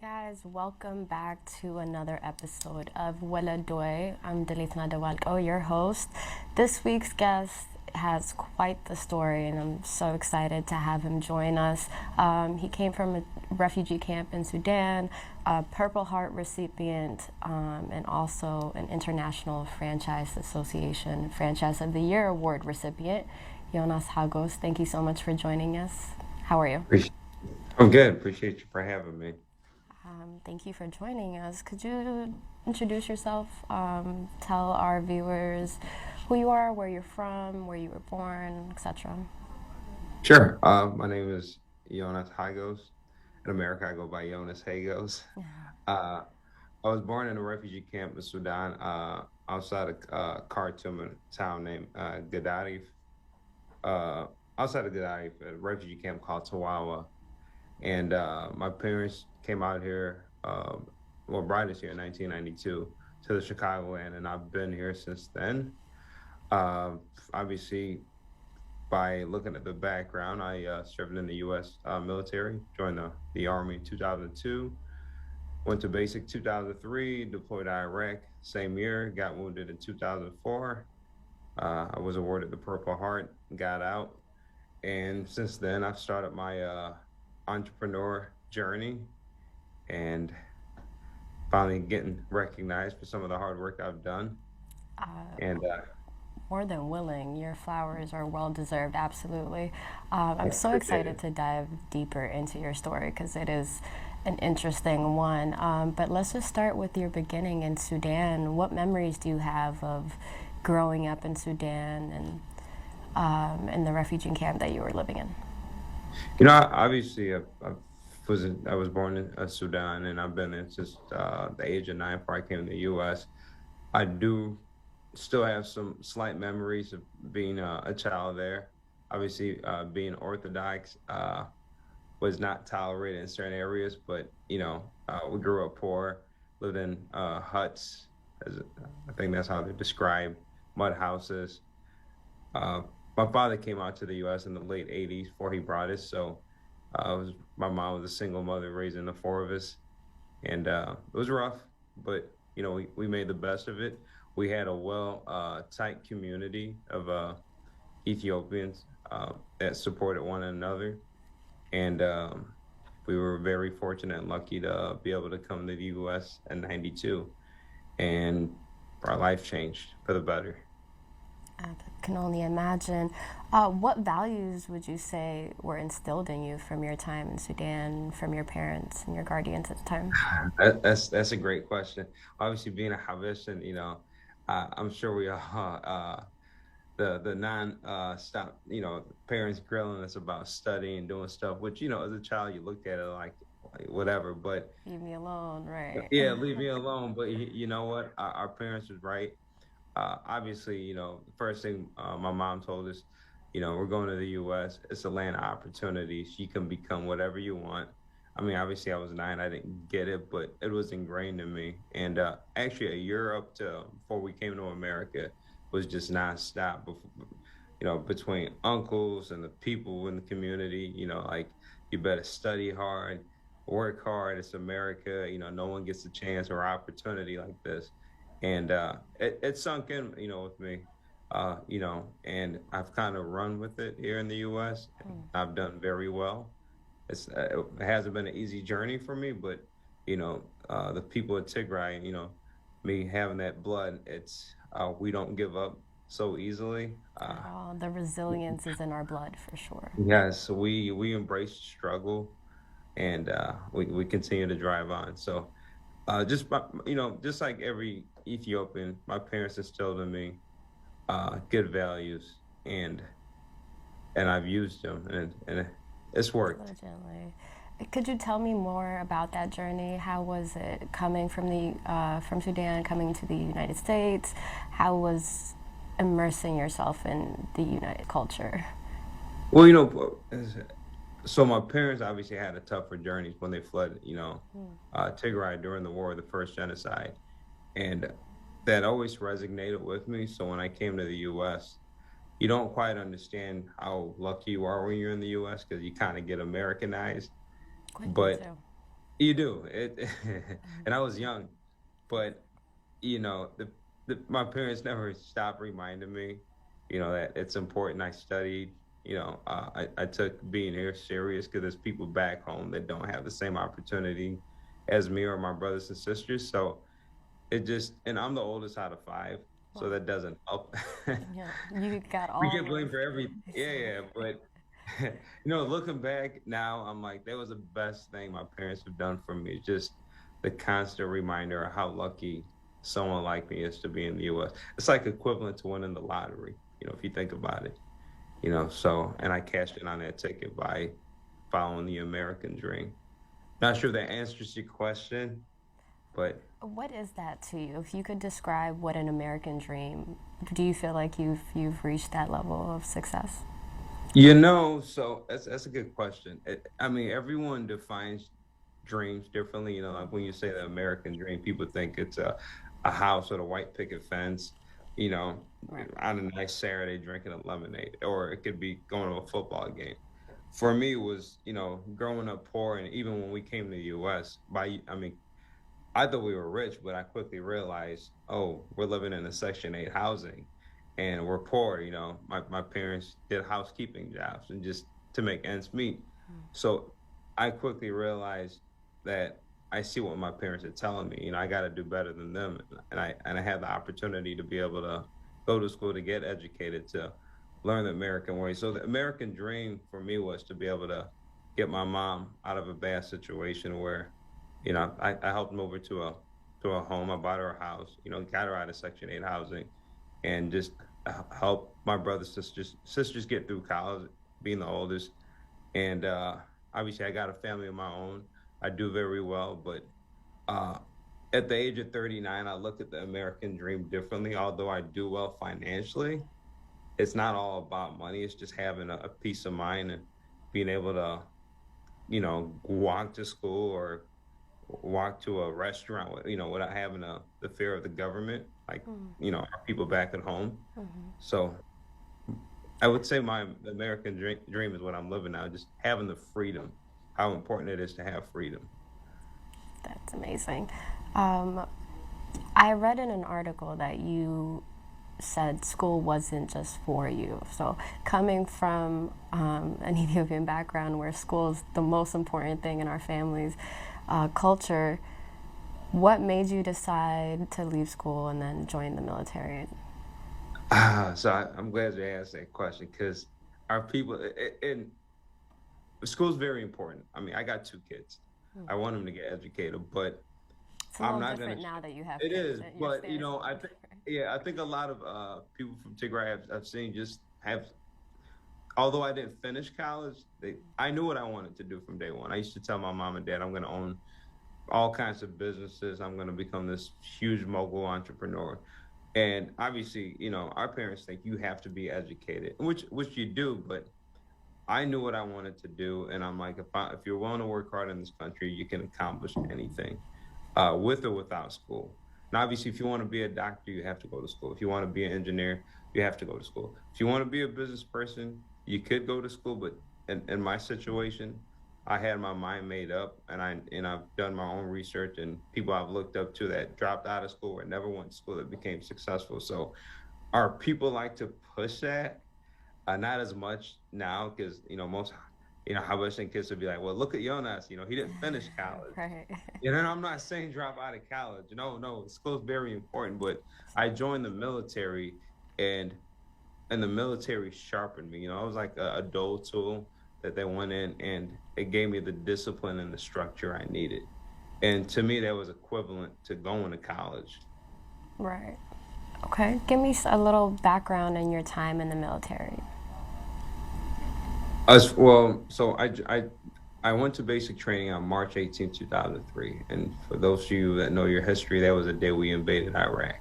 guys, welcome back to another episode of Weledoy. I'm Delithna Dewalko, your host. This week's guest has quite the story, and I'm so excited to have him join us. He came from a refugee camp in Sudan, a Purple Heart recipient, and also an International Franchise Association Franchise of the Year Award recipient. Yonas Hagos, thank you so much for joining us. How are you? I'm good. Appreciate you for having me. Thank you for joining us. Could you introduce yourself? Tell our viewers who you are, where you're from, where you were born, etc. Sure. My name is Yonas Hagos. In America, I go by Yonas Hagos. Uh, I was born in a refugee camp in Sudan, outside of Khartoum, a town named Gaddafi. Uh, Outside of Gaddafi, a refugee camp called Tawawa. And my parents came out here, brought us here in 1992 to the Chicagoland, and I've been here since then. Obviously, by looking at the background, I served in the U.S. Military, joined the Army in 2002, went to basic 2003, deployed to Iraq same year, got wounded in 2004. I was awarded the Purple Heart, got out, and since then I've started my entrepreneur journey and finally getting recognized for some of the hard work I've done. And More than willing, your flowers are well deserved, absolutely. I I'm so appreciate excited it. to dive deeper into your story because it is an interesting one. But let's just start with your beginning in Sudan. What memories do you have of growing up in Sudan and in the refugee camp that you were living in? Obviously, I was born in Sudan, and I've been in since the age of 9 before I came to the U.S. I do still have some slight memories of being a child there. Obviously, being Orthodox was not tolerated in certain areas, but we grew up poor, lived in huts, as I think that's how they're described, mud houses. Uh, my father came out to the U.S. in the late '80s before he brought us, so my mom was a single mother raising the four of us, and it was rough, but we made the best of it. We had a tight community of Ethiopians that supported one another, and we were very fortunate and lucky to be able to come to the U.S. in '92, and our life changed for the better. I can only imagine. What values would you say were instilled in you from your time in Sudan, from your parents and your guardians at the time? That's a great question. Obviously, being a Havishan, I'm sure we all the non stop parents grilling us about studying and doing stuff, which as a child you looked at it like whatever, but Leave me alone, right? yeah, leave me alone. But you know what? Our parents was right. Obviously, the first thing my mom told us, we're going to the U.S. It's a land of opportunities. You can become whatever you want. I mean, obviously, I was 9. I didn't get it, but it was ingrained in me. And actually, a year up to before we came to America was just nonstop. Between uncles and the people in the community, like you better study hard, work hard. It's America. No one gets a chance or opportunity like this, and it sunk in, with me, and I've kind of run with it here in the U.S. And I've done very well. It hasn't been an easy journey for me, but the people at Tigray, me having that blood, it's we don't give up so easily. At all. The resilience is in our blood for sure. Yes, we embrace struggle, and we continue to drive on. So just like every Ethiopian, my parents instilled in me good values, and I've used them, and it's worked. Diligently. Could you tell me more about that journey? How was it coming from the from Sudan, coming to the United States? How was immersing yourself in the United culture? Well, so my parents obviously had a tougher journey when they fled, Tigray during the war, the first genocide, and that always resonated with me. So when I came to the U.S., you don't quite understand how lucky you are when you're in the U.S. because you kind of get Americanized. Quickly But too. You do it, and I was young, but my parents never stopped reminding me, that it's important. I studied, I took being here serious because there's people back home that don't have the same opportunity as me or my brothers and sisters. So and I'm the oldest out of five, so Well, that doesn't help. yeah, you got We all get those. blamed for everything. Yeah, yeah, Exactly. but looking back now, I'm like, that was the best thing my parents have done for me. Just the constant reminder of how lucky someone like me is to be in the U.S. It's like equivalent to winning the lottery, if you think about it. So, and I cashed in on that ticket by following the American dream. Not sure if that answers your question, but What is that to you? If you could describe what an American dream, do you feel like you've reached that level of success? so that's a good question. I mean, everyone defines dreams differently. Like when you say the American dream, people think it's a house with a white picket fence, you know, Right. on a nice Saturday drinking a lemonade, or it could be going to a football game. For me, it was, growing up poor, and even when we came to the U.S., I mean, I thought we were rich, but I quickly realized, oh, we're living in a Section 8 housing and we're poor. My parents did housekeeping jobs and just to make ends meet. So I quickly realized that I see what my parents are telling me. I got to do better than them. And I had the opportunity to be able to go to school, to get educated, to learn the American way. So the American dream for me was to be able to get my mom out of a bad situation where I helped move her to a home. I bought her a house, got her out of Section 8 housing, and just help my brothers, sisters get through college, being the oldest. And obviously I got a family of my own. I do very well, but uh at the age of 39, I look at the American dream differently. Although I do well financially, it's not all about money. It's just having a peace of mind and being able to, walk to school or walk to a restaurant, without having the fear of the government, like, our people back at home. So I would say my American dream is what I'm living now, just having the freedom, how important it is to have freedom. That's amazing. Um, I read in an article that you said school wasn't just for you. So, coming from an Ethiopian background where school is the most important thing in our family's culture, what made you decide to leave school and then join the military? So I'm glad you asked that question because our people and school's very important. I mean, I got two kids. I want them to get educated, but It's a I'm little not gonna. different now that you have It kids. is, Your but stance is a I little think, different. yeah, I think a lot of people from Tigray I've seen just have. Although I didn't finish college, I knew what I wanted to do from day one. I used to tell my mom and dad, I'm going to own all kinds of businesses. I'm going to become this huge mogul entrepreneur. And obviously, our parents think you have to be educated, which you do, but I knew what I wanted to do, and I'm like, if you're willing to work hard in this country, you can accomplish anything, with or without school. And obviously, if you want to be a doctor, you have to go to school. If you want to be an engineer, you have to go to school. If you want to be a business person, you could go to school. But in my situation, I had my mind made up, and I've done my own research, and people I've looked up to that dropped out of school or never went to school that became successful. So, our people like to push that, not as much now because most Haitian kids would be like, well, look at Yonas, he didn't finish college. Right. And I'm not saying drop out of college. No, no, school's very important. But I joined the military, and the military sharpened me. I was like a dull tool that they went in, and it gave me the discipline and the structure I needed. And to me, that was equivalent to going to college. Right. Okay. Give me a little background in your time in the military. As well, so I went to basic training on March 18th, 2003. And for those of you that know your history, that was the day we invaded Iraq.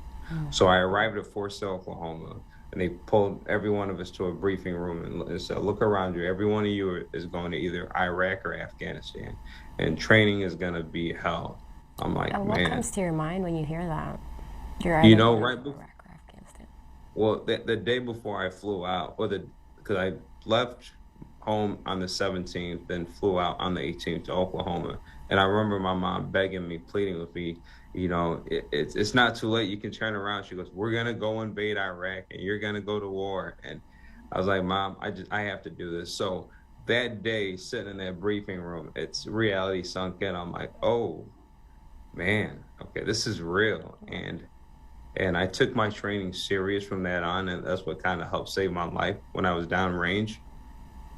So I arrived at Fort Sill, Oklahoma, and they pulled every one of us to a briefing room and said, look around you. Every one of you is going to either Iraq or Afghanistan, and training is going to be hell. I'm like, And what man, comes to your mind when you hear that? You're either going to right before, Iraq or Afghanistan. well, the day before I flew out, because I left home on the 17th, then flew out on the 18th to Oklahoma. And I remember my mom begging me, pleading with me, it's not too late. You can turn around. She goes, "We're gonna go invade Iraq, and you're gonna go to war." And I was like, "Mom, I have to do this." So that day, sitting in that briefing room, it's reality sunk in. I'm like, "Oh man, okay, this is real." And I took my training serious from that on, and that's what kind of helped save my life when I was downrange.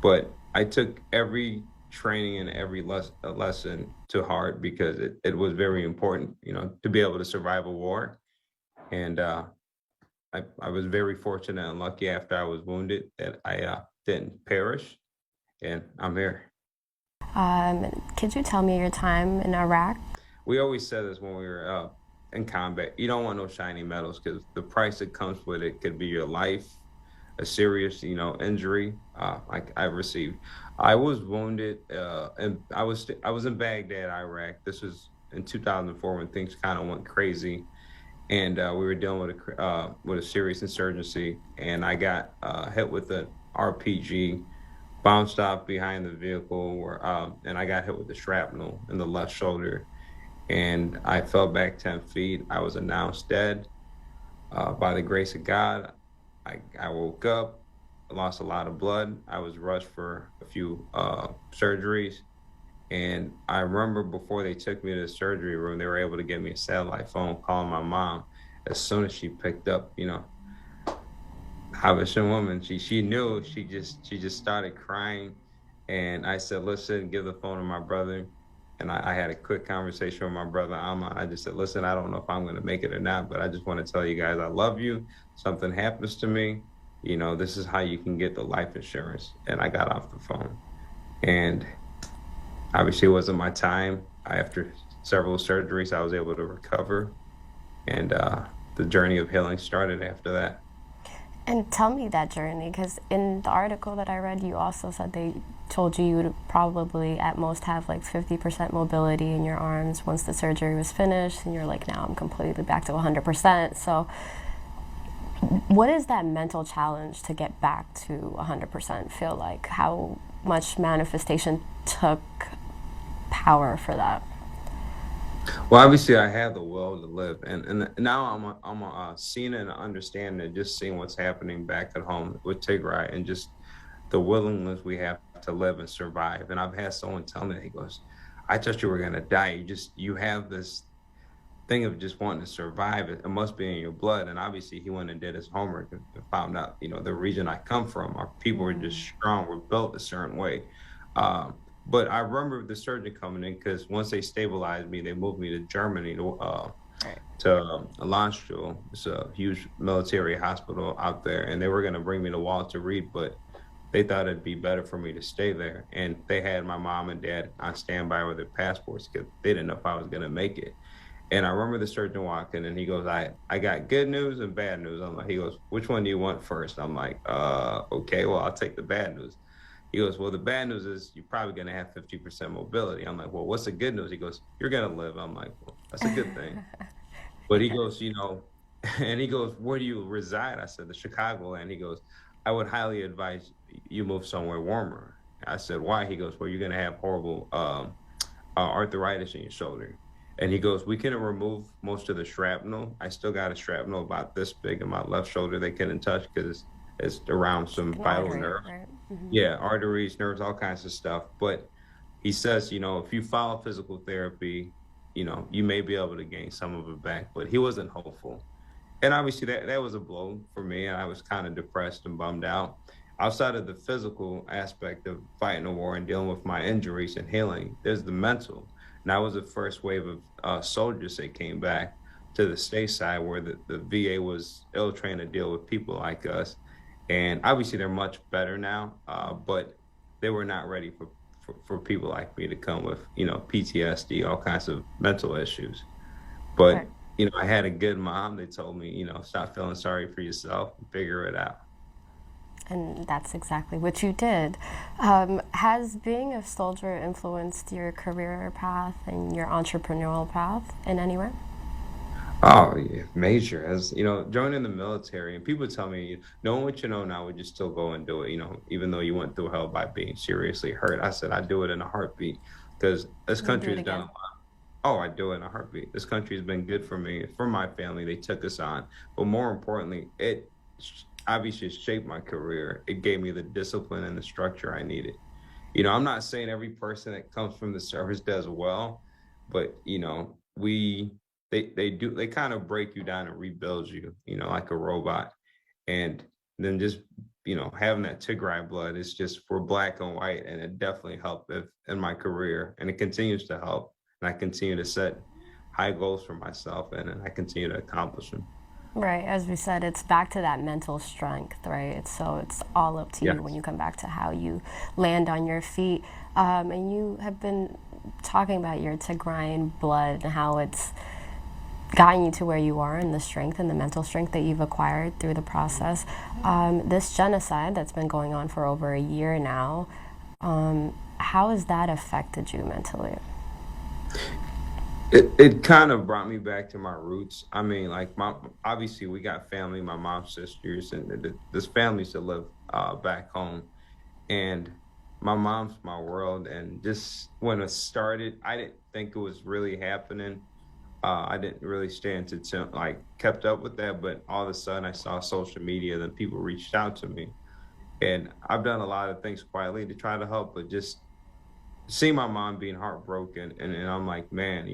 But I took every training and every lesson to heart because it was very important, to be able to survive a war. And I was very fortunate and lucky after I was wounded that I didn't perish, and I'm here. Could you tell me your time in Iraq? We always said this when we were in combat. You don't want no shiny medals because the price that comes with it could be your life, a serious, injury. Like I received. I was wounded, and I was in Baghdad, Iraq. This was in 2004 when things kind of went crazy, and we were dealing with a serious insurgency, and I got hit with an RPG. Bounced off behind the vehicle, and I got hit with the shrapnel in the left shoulder, and I fell back 10 feet. I was announced dead. By the grace of God, I woke up, lost a lot of blood. I was rushed for a few surgeries. And I remember before they took me to the surgery room, they were able to get me a satellite phone calling my mom. As soon as she picked up, Habeshan woman, she knew, she just started crying. And I said, listen, give the phone to my brother. And I had a quick conversation with my brother, Alma. I just said, listen, I don't know if I'm going to make it or not, but I just want to tell you guys I love you. Something happens to me, this is how you can get the life insurance. And I got off the phone. And obviously, it wasn't my time. After several surgeries, I was able to recover. And the journey of healing started after that. And tell me that journey, because in the article that I read, you also said they told you you would probably at most have like 50% mobility in your arms once the surgery was finished, and you're like, now I'm completely back to 100%. So, what is that mental challenge to get back to 100% feel like? How much manifestation took power for that? Well, obviously, I have the will to live, and now I'm seeing and understanding and just seeing what's happening back at home with Tigray and just the willingness we have to live and survive. And I've had someone tell me, he goes, "I thought you were gonna die. You have this thing of just wanting to survive. It must be in your blood." And obviously, he went and did his homework and found out, the region I come from, our people are just strong. We're built a certain way. But I remember the surgeon coming in because once they stabilized me, they moved me to Germany Right. to Landstuhl. It's a huge military hospital out there, and they were going to bring me to Walter Reed, but they thought it'd be better for me to stay there. And they had my mom and dad on standby with their passports because they didn't know if I was going to make it. And I remember the surgeon walking and he goes, I got good news and bad news. I'm like, he goes, which one do you want first? I'm like, okay, well, I'll take the bad news. He goes, well, the bad news is you're probably going to have 50% mobility. I'm like, well, what's the good news? He goes, you're going to live. I'm like, well, that's a good thing. But he goes, and he goes, where do you reside? I said, the Chicago. And he goes, I would highly advise you move somewhere warmer. I said, why? He goes, well, you're going to have horrible arthritis in your shoulder. And he goes, we can remove most of the shrapnel. I still got a shrapnel about this big in my left shoulder they couldn't touch because it's around some An vital artery, nerves. right? Yeah, arteries, nerves, all kinds of stuff. But he says, if you follow physical therapy, you may be able to gain some of it back. But he wasn't hopeful. And obviously that was a blow for me. I was kind of depressed and bummed out. Outside of the physical aspect of fighting a war and dealing with my injuries and healing, there's the mental. And that was the first wave of soldiers that came back to the state side where the VA was ill trained to deal with people like us. And obviously they're much better now, but they were not ready for people like me to come with, PTSD, all kinds of mental issues. Right. But, I had a good mom. They told me, stop feeling sorry for yourself and figure it out. And that's exactly what you did. Has being a soldier influenced your career path and your entrepreneurial path in any way? Oh, yeah, major. As joining the military, and people tell me, knowing what you know now, would you still go and do it? Even though you went through hell by being seriously hurt. I said, I do it in a heartbeat. because this You do country it has done a again. lot. Oh, I do it in a heartbeat. This country has been good for me, for my family. They took us on, but more importantly, it obviously shaped my career. It gave me the discipline and the structure I needed. I'm not saying every person that comes from the service does well, but they kind of break you down and rebuild you, like a robot. And then just having that Tigray blood is just for black and white, and it definitely helped in my career, and it continues to help. And I continue to set high goals for myself, and I continue to accomplish them. Right, as we said, it's back to that mental strength, right? So it's all up to you when Yes. you come back to how you land on your feet. And you have been talking about your Tigrayan blood and how it's gotten you to where you are, and the strength and the mental strength that you've acquired through the process. This genocide that's been going on for over a year now, how has that affected you mentally? It kind of brought me back to my roots. I mean, like my obviously we got family, my mom's sisters, and this families that live back home, and my mom's my world. And just when it started, I didn't think it was really happening. I didn't really stay into like kept up with that, but all of a sudden I saw social media, then people reached out to me, and I've done a lot of things quietly to try to help, but just seeing my mom being heartbroken, and I'm like, man,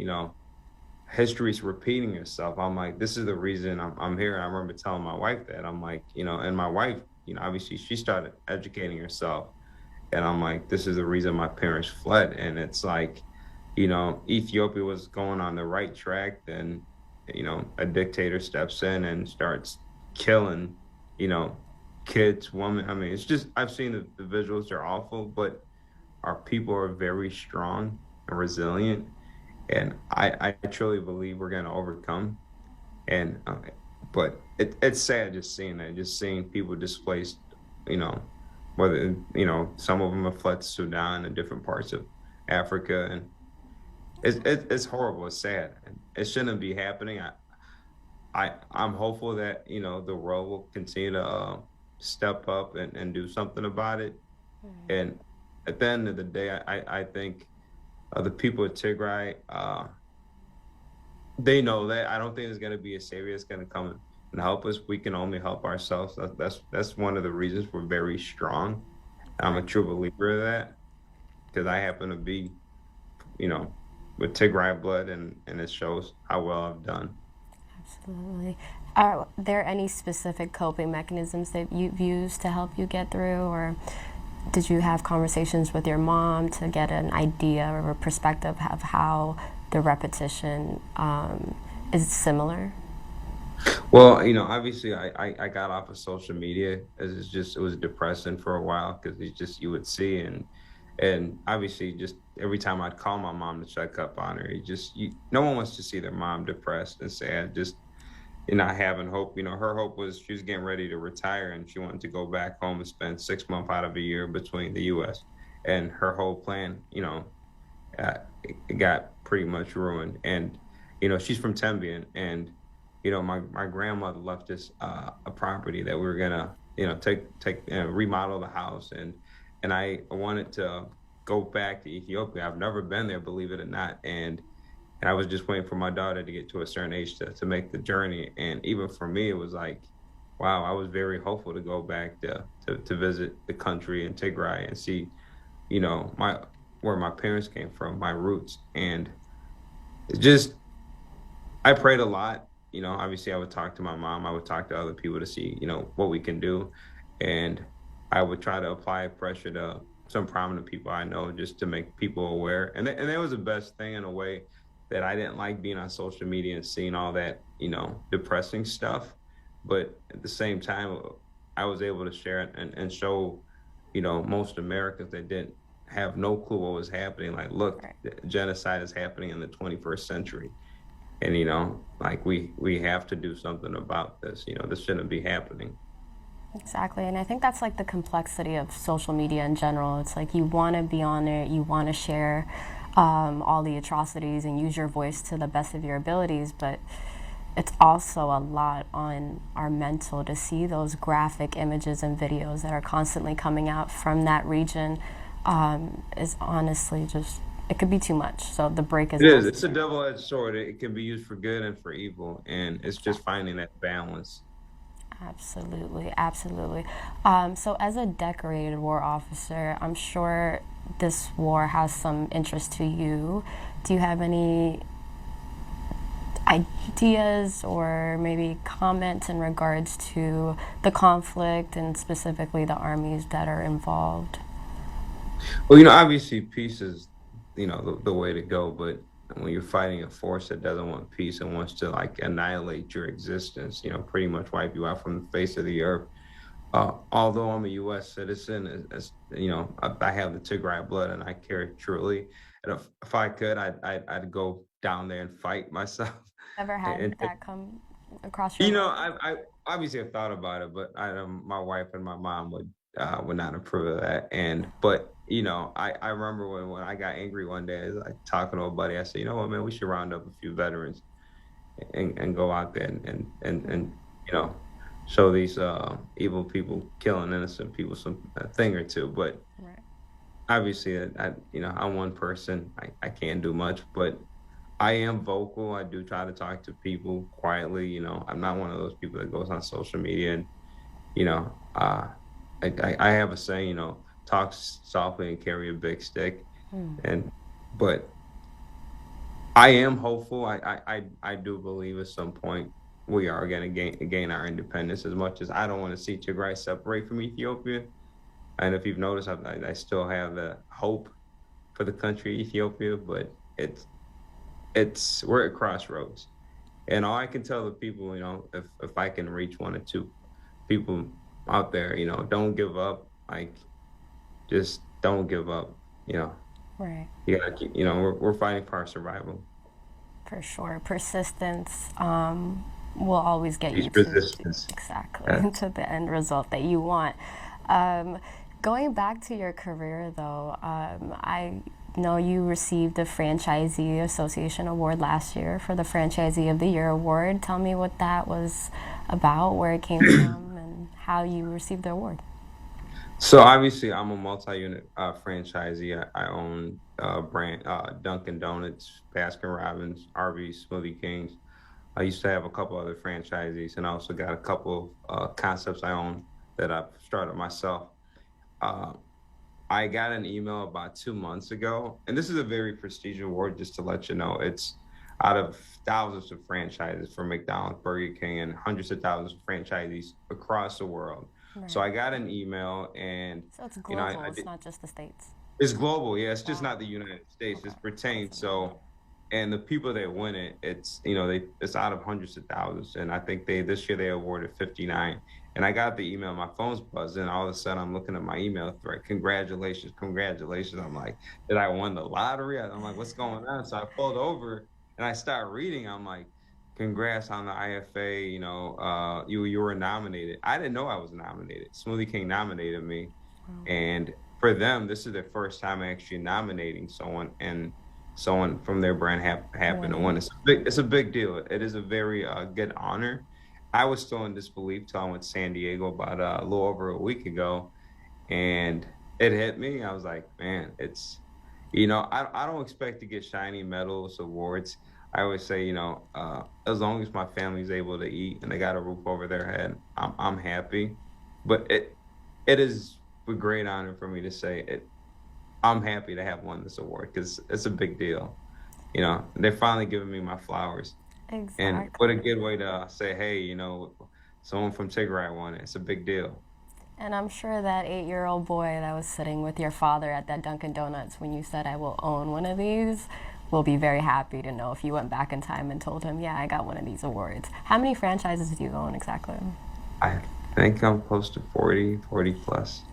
history's repeating itself. I'm like, this is the reason I'm here. And I remember telling my wife that. I'm like, and my wife, obviously she started educating herself. And I'm like, this is the reason my parents fled. And it's like, Ethiopia was going on the right track. Then, a dictator steps in and starts killing, you know, kids, women. I mean, it's just, I've seen the visuals are awful, but our people are very strong and resilient. And I truly believe we're going to overcome. And but it's sad just seeing that, just seeing people displaced. You know, whether some of them have fled to Sudan and different parts of Africa, and it's horrible. It's sad. And it shouldn't be happening. I'm hopeful that the world will continue to step up and do something about it. And at the end of the day, I think the people of Tigray. They know that. I don't think there's going to be a savior that's going to come and help us. We can only help ourselves. That's one of the reasons we're very strong. I'm a Right. true believer of that because I happen to be, you know, with Tigray blood, and it shows how well I've done. Absolutely. Are there any specific coping mechanisms that you've used to help you get through, or did you have conversations with your mom to get an idea or a perspective of how the repetition is similar? Well, obviously I got off of social media as it was depressing for a while because it's just you would see and obviously just every time I'd call my mom to check up on her, no one wants to see their mom depressed and sad. Just not having hope. Her hope was she was getting ready to retire and she wanted to go back home and spend 6 months out of a year between the U.S. And her whole plan, it got pretty much ruined. And she's from Tembian, and my grandmother left us a property that we were gonna take remodel the house, and I wanted to go back to Ethiopia. I've never been there, believe it or not, and I was just waiting for my daughter to get to a certain age to make the journey. And even for me, it was like, wow, I was very hopeful to go back to visit the country in Tigray and see, my where my parents came from, my roots. And it just I prayed a lot. Obviously I would talk to my mom, I would talk to other people to see, what we can do. And I would try to apply pressure to some prominent people I know just to make people aware. And that was the best thing in a way that I didn't like being on social media and seeing all that, depressing stuff. But at the same time, I was able to share it and show, most Americans that didn't have no clue what was happening. Like, look, Right. genocide is happening in the 21st century, and like we have to do something about this. This shouldn't be happening. Exactly, and I think that's like the complexity of social media in general. It's like you want to be on it, you want to share all the atrocities and use your voice to the best of your abilities, but it's also a lot on our mental to see those graphic images and videos that are constantly coming out from that region is honestly just it could be too much. So the break is It is. It's a necessary. double-edged sword. It can be used for good and for evil, and it's just Exactly. finding that balance. Absolutely, absolutely. So, as a decorated war officer, I'm sure this war has some interest to you. Do you have any ideas or maybe comments in regards to the conflict and specifically the armies that are involved? Well, obviously peace is, the way to go, but when you're fighting a force that doesn't want peace and wants to like annihilate your existence, pretty much wipe you out from the face of the earth. Although I'm a U.S. citizen, I have the Tigray blood and I care truly. And if I could, I'd go down there and fight myself. Ever And had that come across your mind? I obviously have thought about it, but my wife and my mom would not approve of that. But I remember when I got angry one day, I was like talking to a buddy. I said, you know what, man, we should round up a few veterans and go out there and you know show these evil people killing innocent people some a thing or two. But Right. obviously, I'm one person. I can't do much, but I am vocal. I do try to talk to people quietly. I'm not one of those people that goes on social media and, you know, uh, I have a saying, talk softly and carry a big stick. Hmm. And, but I am hopeful. I do believe at some point we are going to gain our independence as much as I don't want to see Tigray separate from Ethiopia. And if you've noticed, I still have the hope for the country, Ethiopia, but we're at crossroads. And all I can tell the people, if I can reach one or two people out there, don't give up. Like, just don't give up. You know, Right. you gotta keep, we're fighting for our survival. For sure. Persistence will always get Peace you to resistance. exactly to the end result that you want. Um, Going back to your career, though, I know you received the Franchisee Association Award last year for the Franchisee of the Year award. Tell me what that was about, where it came from, and how you received the award. So obviously, I'm a multi-unit franchisee. I own brand Dunkin' Donuts, Baskin Robbins, Arby's, Smoothie Kings. I used to have a couple other franchisees, and I also got a couple of concepts I own that I've started myself. Uh, I got an email about 2 months ago, and this is a very prestigious award, just to let you know. It's out of thousands of franchises for McDonald's, Burger King, and hundreds of thousands of franchisees across the world. So Right. I got an email, and So it's I global, it's did. not just the States. It's global, yeah. It's just Wow. not the United States. Okay. It's That's pertains. amazing. So, and the people that win it, it's out of hundreds of thousands, and I think they this year they awarded 59. And I got the email, my phone's buzzing. All of a sudden, I'm looking at my email thread. Congratulations, congratulations! I'm like, did I win the lottery? I'm like, what's going on? So I pulled over and I start reading. I'm like, congrats on the IFA. You were nominated. I didn't know I was nominated. Smoothie King nominated me, Wow. and for them, this is their first time actually nominating someone, and someone from their brand happened to win. Winning. It's a big deal. It is a very good honor. I was still in disbelief till I went to San Diego about a little over a week ago, and it hit me. I was like, man, I don't expect to get shiny medals, awards. I always say, as long as my family's able to eat and they got a roof over their head, I'm happy. But it is a great honor for me to say it. I'm happy to have won this award because it's a big deal. They're finally giving me my flowers, and what a Exactly. good way to say, hey, someone from Tigray won it. It's a big deal. And I'm sure that 8-year-old boy that was sitting with your father at that Dunkin' Donuts when you said, I will own one of these, will be very happy to know if you went back in time and told him, yeah, I got one of these awards. How many franchises do you own exactly? I think I'm close to 40 plus.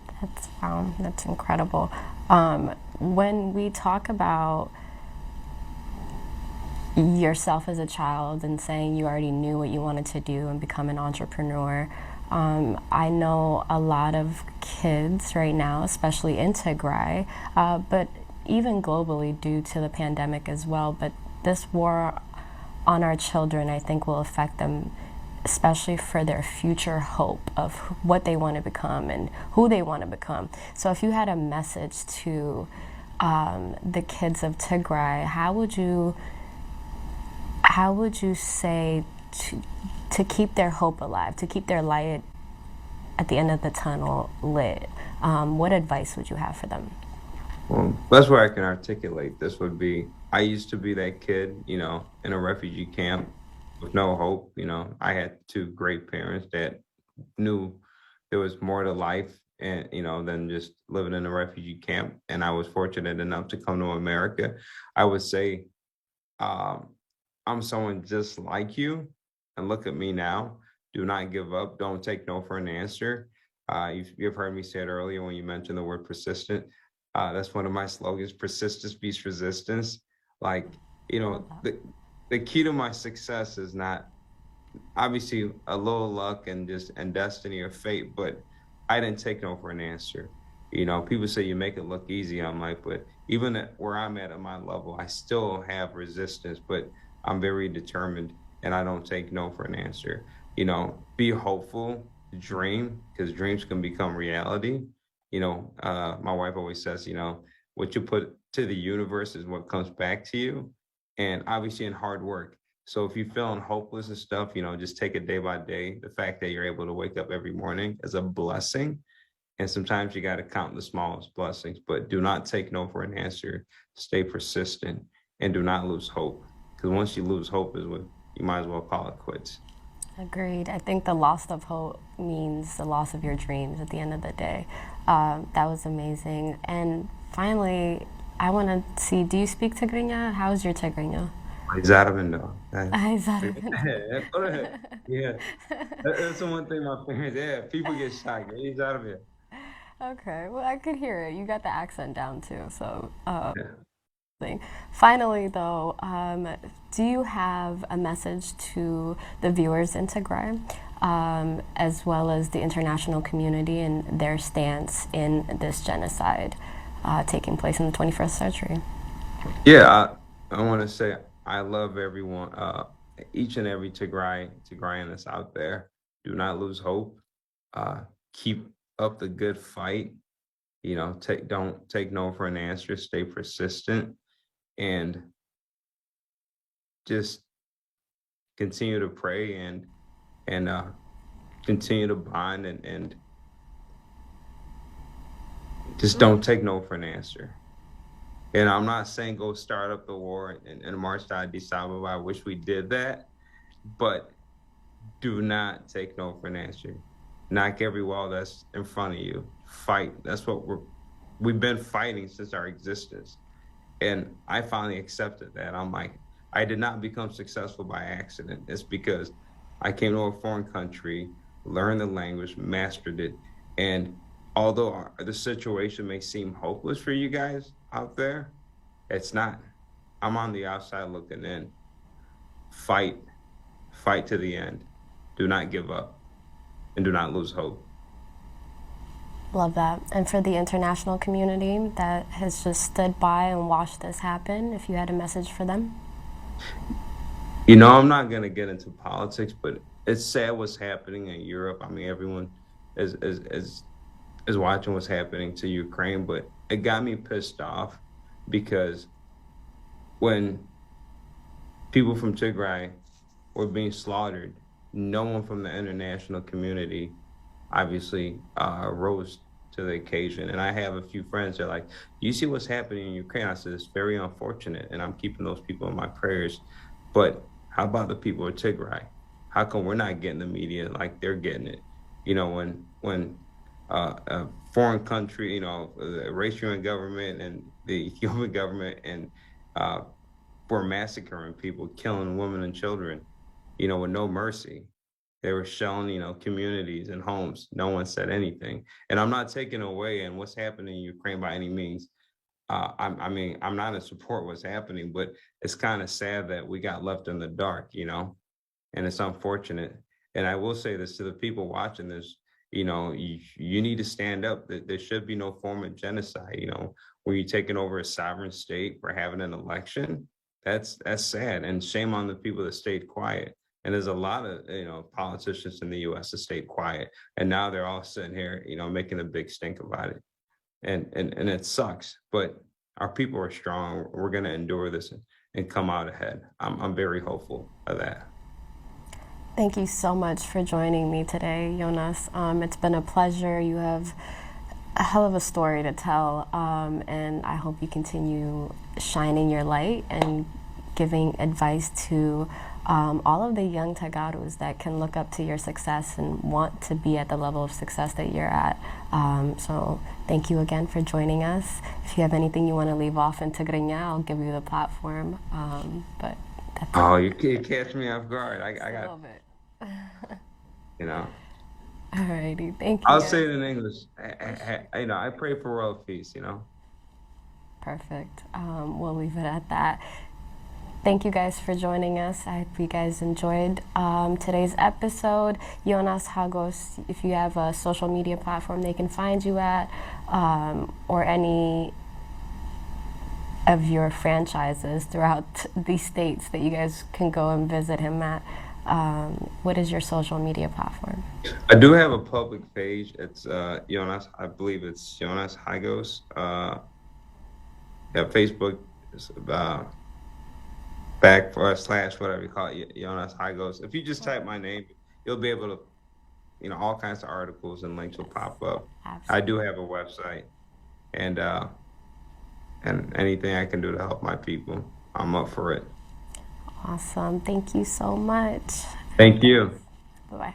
That's incredible. When we talk about yourself as a child and saying you already knew what you wanted to do and become an entrepreneur. I know a lot of kids right now, especially in Tigray, but even globally due to the pandemic as well. But this war on our children, I think, will affect them, especially for their future hope of what they want to become and who they want to become. So, if you had a message to the kids of Tigray, how would you say to keep their hope alive, to keep their light at the end of the tunnel lit? What advice would you have for them? Well, that's where I can articulate this would be I used to be that kid, in a refugee camp with no hope. I had two great parents that knew there was more to life and than just living in a refugee camp. And I was fortunate enough to come to America. I would say um, I'm someone just like you, and look at me now. Do not give up. Don't take no for an answer. You've heard me say it earlier when you mentioned the word persistent. That's one of my slogans: persistence beats resistance. Like, I love that. the key to my success is not obviously a little luck and just and destiny or fate, but I didn't take no for an answer. People say you make it look easy. I'm like, but even at where I'm at my level, I still have resistance, but I'm very determined and I don't take no for an answer. Be hopeful, dream, because dreams can become reality. My wife always says, what you put to the universe is what comes back to you. And obviously in hard work. So if you're feeling hopeless and stuff, just take it day by day. The fact that you're able to wake up every morning is a blessing. And sometimes you got to count the smallest blessings, but do not take no for an answer. Stay persistent and do not lose hope. Because once you lose hope is what you might as well call it quits. Agreed. I think the loss of hope means the loss of your dreams at the end of the day. That was amazing. And finally, I want to see, do you speak Tigrinya? How's your Tigrinya? Exatamente. Ay, sorry. Yeah, that's the one thing my parents, yeah, people get shocked. He's out of here. Okay, well, I could hear it. You got the accent down too. So, Yeah. thing. Finally, though, do you have a message to the viewers in Tigray, as well as the international community and their stance in this genocide taking place in the 21st century? Yeah, I want to say I love everyone, each and every Tigrayan that's out there. Do not lose hope. Uh, keep up the good fight. Don't take no for an answer. Stay persistent and just continue to pray and continue to bond and just don't take no for an answer. And I'm not saying go start up the war and march to Addis Ababa. I wish we did that, but do not take no for an answer. Knock every wall that's in front of you. Fight. That's what we've been fighting since our existence. And I finally accepted that. I'm like, I did not become successful by accident. It's because I came to a foreign country, learned the language, mastered it. And although the situation may seem hopeless for you guys out there, it's not. I'm on the outside looking in. Fight, fight to the end. Do not give up and do not lose hope. Love that. And for the international community that has just stood by and watched this happen, if you had a message for them? I'm not going to get into politics, but it's sad what's happening in Europe. I mean, everyone is watching what's happening to Ukraine, but it got me pissed off because when people from Tigray were being slaughtered, no one from the international community obviously rose to the occasion. And I have a few friends that are like, you see what's happening in Ukraine? I said, it's very unfortunate. And I'm keeping those people in my prayers. But how about the people of Tigray? How come we're not getting the media like they're getting it? When a foreign country, the Eritrean government and the Ethiopian government and uh, were massacring people, killing women and children, with no mercy. They were shelling, communities and homes. No one said anything. And I'm not taking away in what's happening in Ukraine by any means. I mean, I'm not in support of what's happening, but it's kind of sad that we got left in the dark, and it's unfortunate. And I will say this to the people watching this, you need to stand up. There should be no form of genocide, where you're taking over a sovereign state for having an election. That's sad. And shame on the people that stayed quiet. And there's a lot of, politicians in the US that stayed quiet. And now they're all sitting here, making a big stink about it. And it sucks. But our people are strong. We're going to endure this and come out ahead. I'm very hopeful of that. Thank you so much for joining me today, Yonas. It's been a pleasure. You have a hell of a story to tell, and I hope you continue shining your light and giving advice to all of the young Tagaros that can look up to your success and want to be at the level of success that you're at. So thank you again for joining us. If you have anything you want to leave off in Tigrai, I'll give you the platform. But that's Oh, you catch me off guard. I a got, little bit. you know, Alrighty, thank you I'll say guys. it in English. I pray for world peace, Perfect. We'll leave it at that. Thank you guys for joining us. I hope you guys enjoyed today's episode. Yonas Hagos, if you have a social media platform they can find you at, or any of your franchises throughout the states that you guys can go and visit him at. What is your social media platform? I do have a public page. It's Jonas. I believe it's Yonas Hagos. Yeah, Facebook is // whatever you call it, Yonas Hagos. If you just type my name, you'll be able to, all kinds of articles and links will pop up. I do Absolutely. have a website, and anything I can do to help my people, I'm up for it. Awesome. Thank you so much. Thank you. Bye-bye.